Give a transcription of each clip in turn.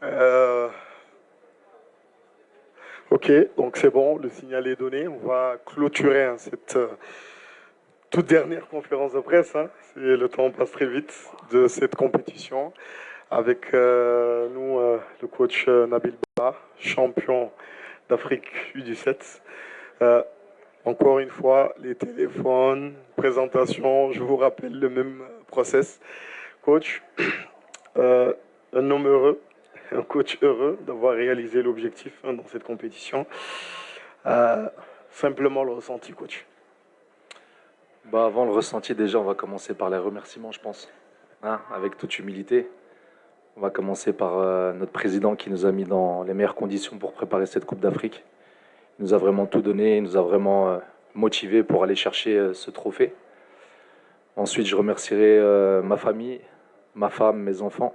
Euh, ok, donc c'est bon, le signal est donné. On va clôturer hein, cette toute dernière conférence de presse. Hein. Le temps passe très vite de cette compétition. Avec nous, le coach Nabil Ba, champion d'Afrique U17. Euh, Encore une fois, les téléphones, présentation, je vous rappelle le même process. Coach, un homme heureux, un coach heureux d'avoir réalisé l'objectif hein, dans cette compétition. Simplement le ressenti, coach. Bah, avant le ressenti, déjà, on va commencer par les remerciements, je pense. Hein, avec toute humilité. On va commencer par notre président qui nous a mis dans les meilleures conditions pour préparer cette Coupe d'Afrique. Il nous a vraiment tout donné, il nous a vraiment motivés pour aller chercher ce trophée. Ensuite, je remercierai ma famille, ma femme, mes enfants,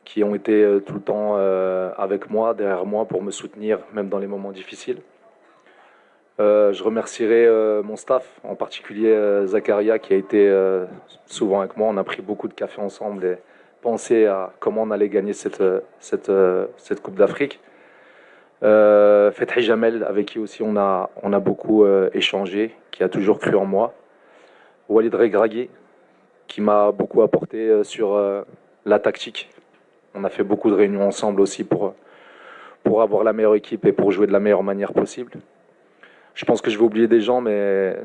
qui ont été tout le temps avec moi, derrière moi, pour me soutenir, même dans les moments difficiles. Je remercierai mon staff, en particulier Zakaria, qui a été souvent avec moi. On a pris beaucoup de café ensemble et pensé à comment on allait gagner cette Coupe d'Afrique. Fethi Jamel, avec qui aussi on a beaucoup échangé, qui a toujours cru en moi. Walid Regragui, qui m'a beaucoup apporté sur la tactique. On a fait beaucoup de réunions ensemble aussi pour avoir la meilleure équipe et pour jouer de la meilleure manière possible. Je pense que je vais oublier des gens, mais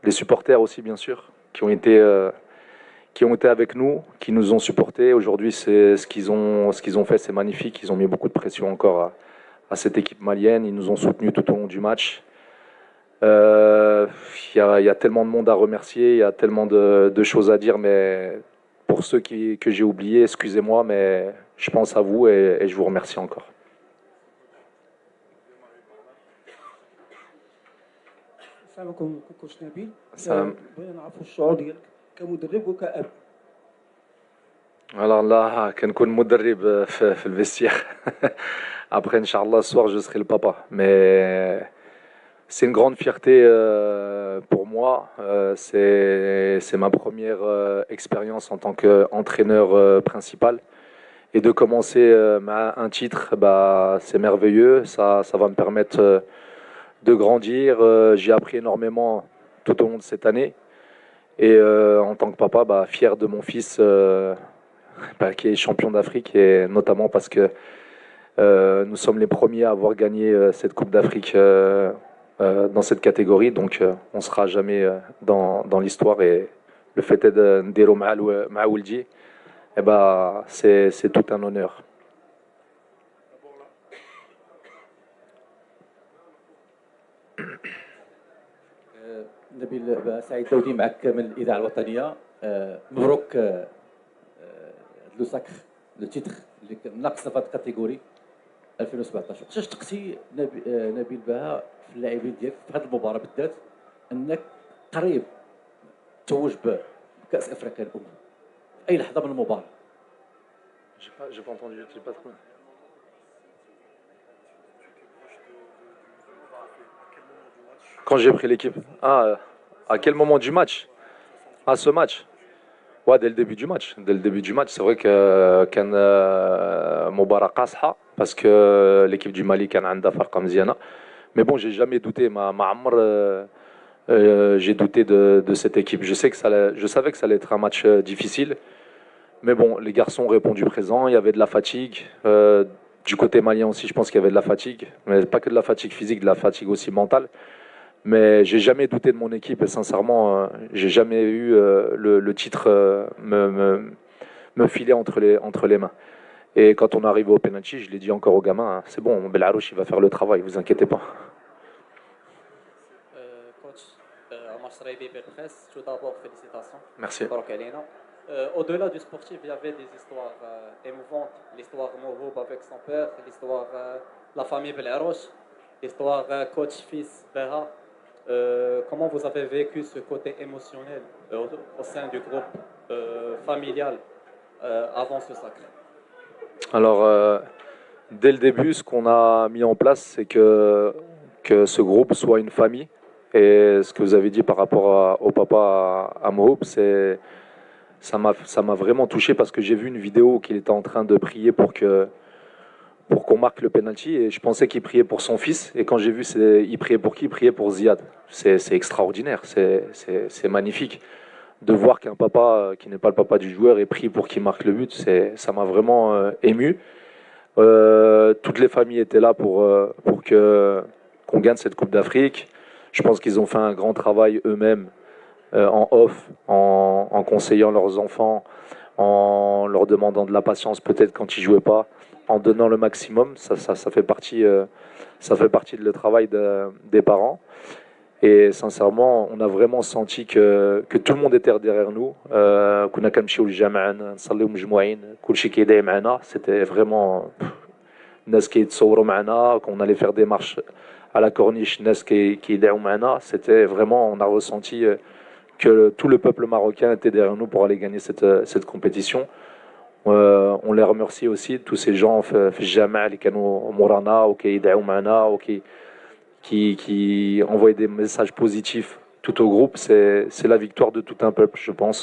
les supporters aussi, bien sûr, qui ont été avec nous, qui nous ont supportés. Aujourd'hui, c'est ce qu'ils ont fait, c'est magnifique. Ils ont mis beaucoup de pression encore à cette équipe malienne. Ils nous ont soutenus tout au long du match. Il y a tellement de monde à remercier, il y a tellement de choses à dire, mais pour ceux que j'ai oubliés, excusez-moi, mais je pense à vous et je vous remercie encore. السلام عليكم كوتش نبيل. السلام. بغينا نعرفوا الشعور ديالك كمدرب وكأب. Alors là, كنكون مدرب في الفيستير. Après, Inch'Allah, ce soir, je serai le papa. Mais c'est une grande fierté pour moi. C'est ma première expérience en tant qu'entraîneur principal. Et de commencer un titre, bah, c'est merveilleux. Ça va me permettre de grandir. J'ai appris énormément tout au long de cette année. Et en tant que papa, bah, fier de mon fils bah, qui est champion d'Afrique. Et notamment parce que nous sommes les premiers à avoir gagné cette Coupe d'Afrique dans cette catégorie. Donc on ne sera jamais dans l'histoire. Et le fait de Ndero Maouldi, eh ben, c'est tout un honneur. نبيل سعيد تودي معك من الإذاعة الوطنية. مبروك لو ساكر لو تيتر اللي ناقصنا في هذه الكاتيجوري 2017. واش تقتي نبيل بها في اللاعبين ديالك في هذه المباراة بالذات انك قريب توج بكأس افريقيا الأمم في اي لحظة من المباراة؟ J'ai pas entendu, j'ai pas trop. Quand j'ai pris l'équipe. Ah, à quel moment du match? À ce match? Ouais, dès le début du match. Dès le début du match, c'est vrai que كان مباراة قاصحة parce que l'équipe du Mali كان عندها فرقة مزيانة. Mais bon, j'ai jamais douté. ما عمر j'ai douté de cette équipe. Je savais que ça allait être un match difficile. Mais bon, les garçons ont répondu présent. Il y avait de la fatigue. Du côté malien aussi, je pense qu'il y avait de la fatigue. Mais pas que de la fatigue physique, de la fatigue aussi mentale. Mais j'ai jamais douté de mon équipe et sincèrement, j'ai jamais eu le titre me filer entre les mains. Et quand on arrive au penalty, je l'ai dit encore aux gamins, hein, c'est bon, Belarouche il va faire le travail, vous inquiétez pas. Coach, Omar Sraibi, Presse, tout d'abord félicitations. Merci. Au-delà du sportif, il y avait des histoires émouvantes. L'histoire Mouhoub avec son père, l'histoire la famille Belarouche, l'histoire coach-fils Beha. Comment vous avez vécu ce côté émotionnel au sein du groupe familial avant ce sacre? Alors, dès le début, ce qu'on a mis en place, c'est que ce groupe soit une famille. Et ce que vous avez dit par rapport au papa à Mohoub, ça m'a vraiment touché parce que j'ai vu une vidéo qu'il était en train de prier pour que pour qu'on marque le penalty. Et je pensais qu'il priait pour son fils. Et quand j'ai vu, il priait pour qui? Il priait pour Ziad. C'est extraordinaire, c'est magnifique. De voir qu'un papa qui n'est pas le papa du joueur et prie pour qu'il marque le but, ça m'a vraiment ému. Toutes les familles étaient là pour qu'on gagne cette Coupe d'Afrique. Je pense qu'ils ont fait un grand travail eux-mêmes en off, en conseillant leurs enfants, en leur demandant de la patience peut-être quand ils jouaient pas, en donnant le maximum. Ça fait partie de le travail des parents. Et sincèrement, on a vraiment senti que tout le monde était derrière nous. كنا كنمشيو للجامع نصليو مجموعين كلشي كيدعي معنا. C'était vraiment الناس كيتصوروا معنا, qu'on allait faire des marches à la corniche, الناس كيدعوا معنا. C'était vraiment, on a ressenti que tout le peuple marocain était derrière nous pour aller gagner cette compétition. On les remercie aussi, tous ces gens في الجامع اللي كانوا مورانا وكيدعوا معنا qui envoient des messages positifs tout au groupe. C'est la victoire de tout un peuple, je pense,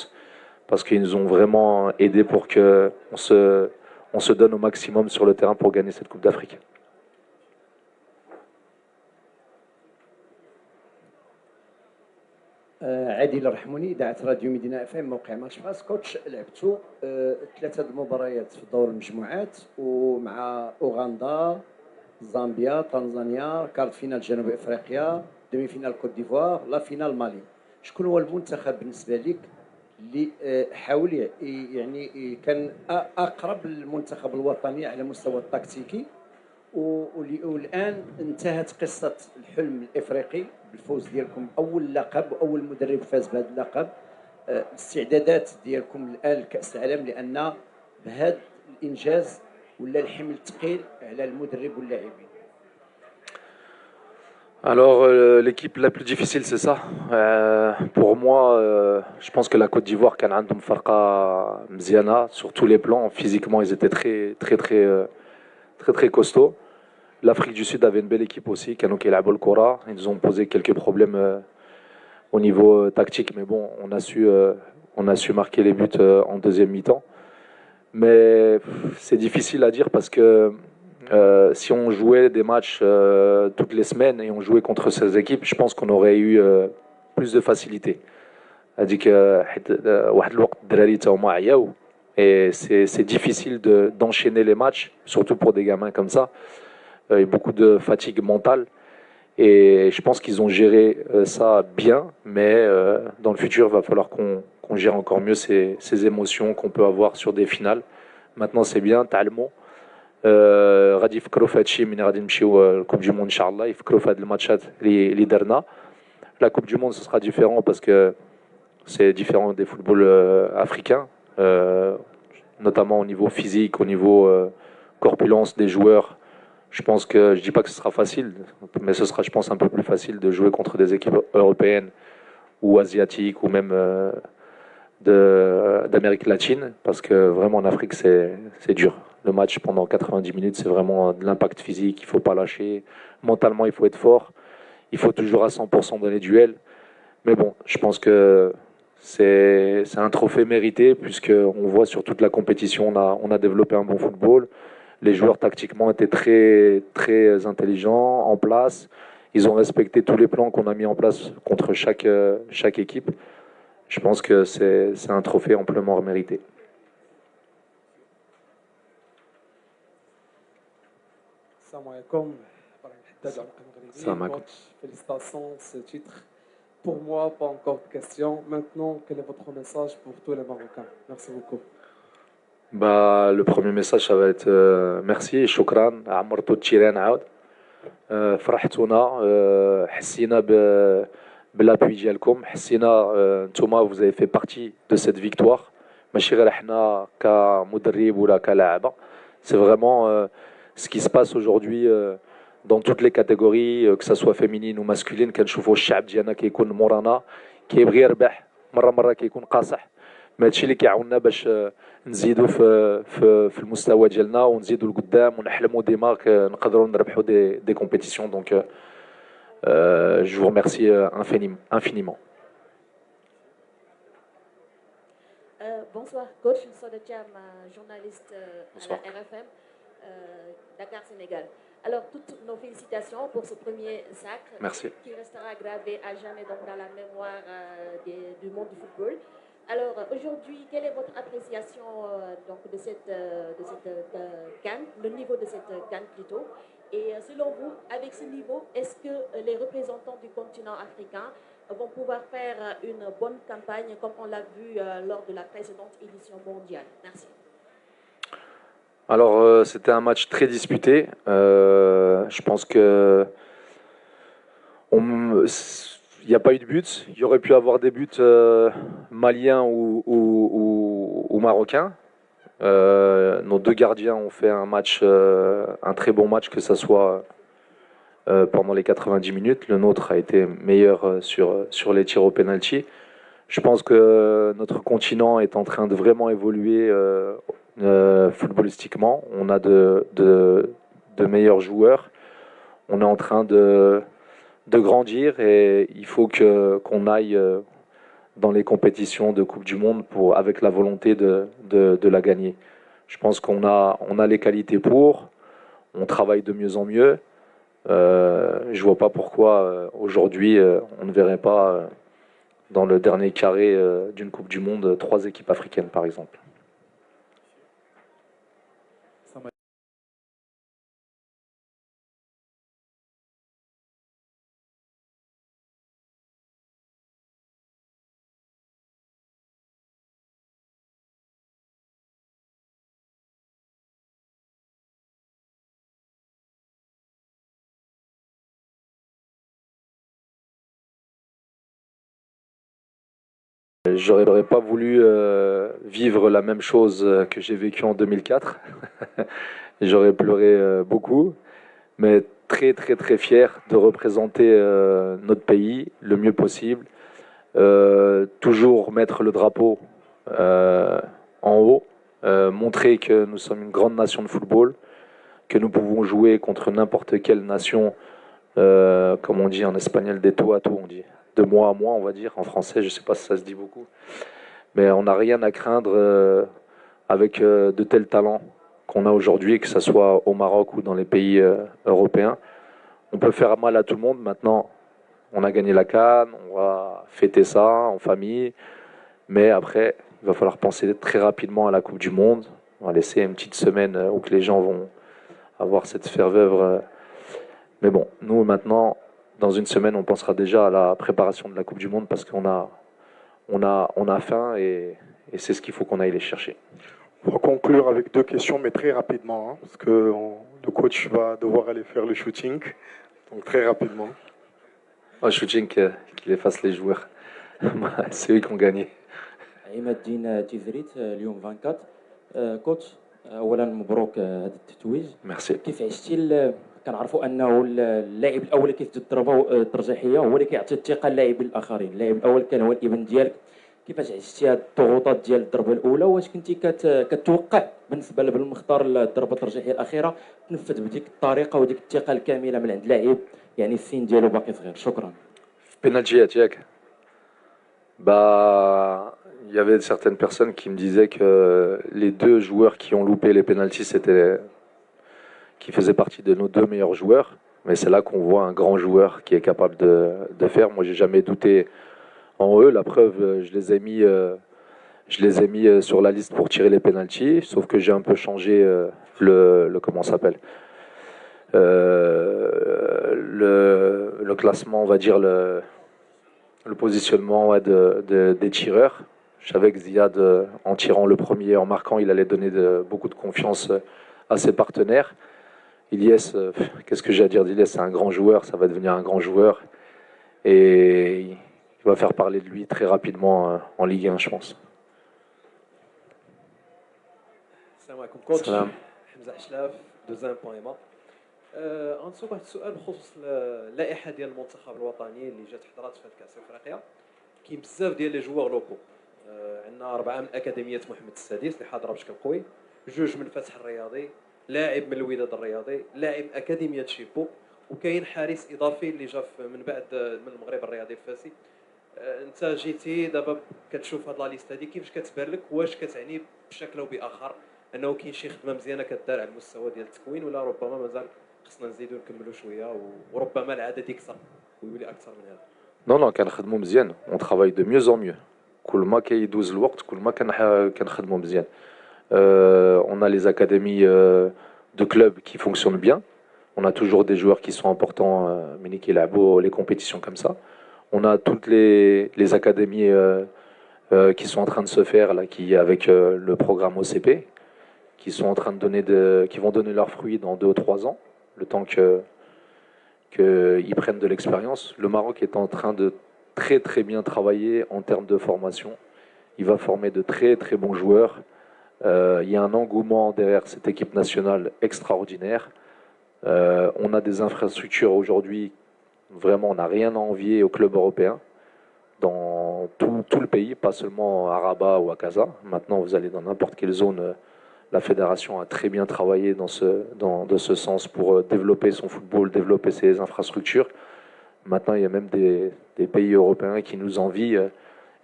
parce qu'ils nous ont vraiment aidés pour qu'on se donne au maximum sur le terrain pour gagner cette Coupe d'Afrique. عادل الرحموني اذاعه راديو مدينه اف ام موقع ماتش باس. كوتش لعبتوا 3 المباريات في دور المجموعات ومع اوغندا زامبيا تنزانيا كارت فينال جنوب افريقيا دومي فينال كوت ديفوار لا فينال مالي. شكون هو المنتخب بالنسبه لك اللي حاول يعني كان اقرب للمنتخب الوطني على مستوى التكتيكي والان انتهت قصه الحلم الافريقي بالفوز ديالكم اول لقب واول مدرب فاز بهذا اللقب. الاستعدادات ديالكم الان لكاس العالم لان بهذا الانجاز ولا الحمل ثقيل على المدرب واللاعبين. Alors, l'équipe la plus difficile, c'est ça. Pour moi, je pense que la Côte d'Ivoire, كان عندهم فرقة مزيانة sur tous les plans. Physiquement, ils étaient très costauds. L'Afrique du Sud avait une belle équipe aussi, كانوا كيلعبوا الكرة. Ils nous ont posé quelques problèmes au niveau tactique, mais bon, on a su marquer les buts en deuxième mi-temps. Mais c'est difficile à dire parce que si on jouait des matchs toutes les semaines et on jouait contre ces équipes, je pense qu'on aurait eu plus de facilité. C'est-à-dire que et c'est difficile d'enchaîner les matchs, surtout pour des gamins comme ça. Il y a beaucoup de fatigue mentale. Et je pense qu'ils ont géré ça bien, mais dans le futur, il va falloir qu'on gère encore mieux ces émotions qu'on peut avoir sur des finales. Maintenant, c'est bien, تعلموا. غادي يفكروا في هادشي من غادي نمشيو الكوب دي موند ان شاء الله, يفكروا في هاد الماتشات اللي درنا. La Coupe du Monde, ce sera différent parce que c'est différent des footballs africains, notamment au niveau physique, au niveau corpulence des joueurs. Je pense que, je dis pas que ce sera facile, mais ce sera, je pense, un peu plus facile de jouer contre des équipes européennes ou asiatiques ou même d'Amérique latine, parce que vraiment en Afrique c'est dur. Le match pendant 90 minutes, c'est vraiment de l'impact physique, il faut pas lâcher. Mentalement, il faut être fort. Il faut toujours à 100% dans les duels. Mais bon, je pense que c'est un trophée mérité, puisqu'on voit sur toute la compétition, on a développé un bon football. Les joueurs tactiquement étaient très intelligents, en place. Ils ont respecté tous les plans qu'on a mis en place contre chaque équipe. Je pense que c'est un trophée amplement mérité. Salam alaikum. Salam alaikum. Félicitations, ce titre. Pour moi, pas encore de questions. Maintenant, quel est votre message pour tous les Marocains? Merci beaucoup. Bah, le premier message, ça va être merci, shukran, عمرتوا التيران عاود. فرحتونا, حسينا بالابوي ديالكم, حسينا نتوما vous avez fait partie de cette victoire. ماشي غير حنا كمدرب ولا كلاعب. C'est vraiment ce qui se passe aujourd'hui dans toutes les catégories, que ça soit féminine ou masculine. كنشوفوا الشعب ديالنا كيكون مورانا, كيبغي يربح, مرة كيكون قاصح. ما هادشي اللي كيعاوننا باش نزيدوا في المستوى ديالنا ونزيدوا لقدام ونحلموا ديما نقدروا نربحوا des compétitions. Donc je vous remercie infiniment. Bonsoir coach, Soda Thiam, journaliste à la RFM. Dakar-Sénégal. Alors, toutes nos félicitations pour ce premier sacre. Merci. Qui restera gravé à jamais donc, dans la mémoire du monde du football. Alors, aujourd'hui, quelle est votre appréciation donc, de cette CAN, le niveau de cette CAN plutôt? Et selon vous, avec ce niveau, est-ce que les représentants du continent africain vont pouvoir faire une bonne campagne comme on l'a vu lors de la précédente édition mondiale? Merci. Alors, c'était un match très disputé. Je pense que il n'y a pas eu de but. Il y aurait pu avoir des buts maliens ou marocains. Nos deux gardiens ont fait un très bon match, que ce soit pendant les 90 minutes. Le nôtre a été meilleur sur les tirs au penalty. Je pense que notre continent est en train de vraiment évoluer footballistiquement. On a de meilleurs joueurs. On est en train de grandir et il faut qu'on aille dans les compétitions de Coupe du Monde avec la volonté de la gagner. Je pense qu'on a les qualités pour. On travaille de mieux en mieux. Je vois pas pourquoi aujourd'hui on ne verrait pas dans le dernier carré d'une Coupe du Monde 3 équipes africaines par exemple. J'aurais pas voulu vivre la même chose que j'ai vécu en 2004. J'aurais pleuré beaucoup, mais très très très fier de représenter notre pays le mieux possible. Toujours mettre le drapeau en haut, montrer que nous sommes une grande nation de football, que nous pouvons jouer contre n'importe quelle nation, comme on dit en espagnol, des tout à tout, on dit. De mois à mois, on va dire. En français, je ne sais pas si ça se dit beaucoup. Mais on n'a rien à craindre avec de tels talents qu'on a aujourd'hui, que ce soit au Maroc ou dans les pays européens. On peut faire mal à tout le monde. Maintenant, on a gagné la CAN, on va fêter ça en famille. Mais après, il va falloir penser très rapidement à la Coupe du Monde. On va laisser une petite semaine où que les gens vont avoir cette ferveur. Mais bon, nous maintenant, dans une semaine, on pensera déjà à la préparation de la Coupe du Monde parce qu'on a faim et c'est ce qu'il faut qu'on aille les chercher. On va conclure avec 2 questions, mais très rapidement, hein, parce que le coach va devoir aller faire le shooting. Donc très rapidement. Le shooting, qu'il efface les joueurs. C'est eux qui ont gagné. عماد الدين تيزريت اليوم 24 كوتش اولا مبروك هذا التتويج. ميرسي. كيف عشتي كنعرفوا انه اللاعب الاول اللي كيسجل الضربه الترجيحيه هو اللي كيعطي الثقه للاعبين الاخرين. اللاعب الاول كان هو الابن ديالك. كيفاش عشتي هذه الضغوطات ديال الضربه الاولى؟ واش كنتي كتوقع بالنسبه للمختار الضربه الترجيحيه الاخيره تنفذ بديك الطريقه وديك الثقه الكامله من عند لاعب يعني السن ديالو باقي صغير؟ شكرا. Penalty, bah, il y avait certaines personnes qui me disaient que les 2 joueurs qui ont loupé les pénaltys, qui faisaient partie de nos 2 meilleurs joueurs. Mais c'est là qu'on voit un grand joueur qui est capable de faire. Moi, j'ai jamais douté en eux. La preuve, je les ai mis sur la liste pour tirer les pénaltys. Sauf que j'ai un peu changé comment ça s'appelle, le classement, on va dire le positionnement des tireurs. Je savais que Ziad, en tirant le premier, en marquant, il allait donner beaucoup de confiance à ses partenaires. Ilyes, qu'est-ce que j'ai à dire d'Ilyes? C'est un grand joueur, ça va devenir un grand joueur. Et il va faire parler de lui très rapidement en Ligue 1, je pense. Salam alaikum coach. Salam. حمزة عشلاف دوزان بويما. غنسولك واحد السؤال بخصوص اللائحه ديال المنتخب الوطني اللي جات حضرات في كاس افريقيا. كاين بزاف ديال لي جوار لوكو. عندنا 4 من اكاديميه محمد السادس اللي حاضره بشكل قوي، 2 من الفتح الرياضي، لاعب من الوداد الرياضي، لاعب اكاديميه شيبو، وكاين حارس اضافي اللي جا من بعد من المغرب الرياضي الفاسي. انت جيتي دابا كتشوف هاد لا ليست هادي، كيفاش كتبان لك؟ واش كتعني بشكل او باخر انه كاين شي خدمه مزيانه كدار على المستوى ديال التكوين، ولا ربما مازال خصنا نزيدو نكملوا شويه وربما العدد يكثر ويولي اكثر من هذا. Non, non, كنخدموا مزيان. On travaille de mieux en mieux. كل ما كيدوز الوقت كل ما كنخدموا مزيان. On a les académies de clubs qui fonctionnent bien. On a toujours des joueurs qui sont importants, mais qui لعبوا les compétitions comme ça. On a toutes les académies qui sont en train de se faire là, qui avec le programme OCP, qui sont en train de qui vont donner leurs fruits dans 2 ou 3 ans, le temps qu'ils prennent de l'expérience. Le Maroc est en train de très très bien travailler en termes de formation. Il va former de très très bons joueurs. Il y a un engouement derrière cette équipe nationale extraordinaire. On a des infrastructures aujourd'hui, vraiment on n'a rien à envier aux clubs européens dans tout le pays, pas seulement à Rabat ou à Casa. Maintenant vous allez dans n'importe quelle zone, la fédération a très bien travaillé dans ce sens pour développer son football, développer ses infrastructures. Maintenant il y a même des pays européens qui nous envient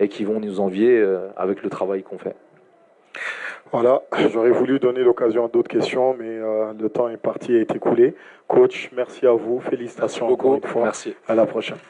et qui vont nous envier avec le travail qu'on fait. Voilà, j'aurais voulu donner l'occasion à d'autres questions, mais le temps est parti et est écoulé. Coach, merci à vous, félicitations Merci beaucoup. encore une fois. Merci. À la prochaine.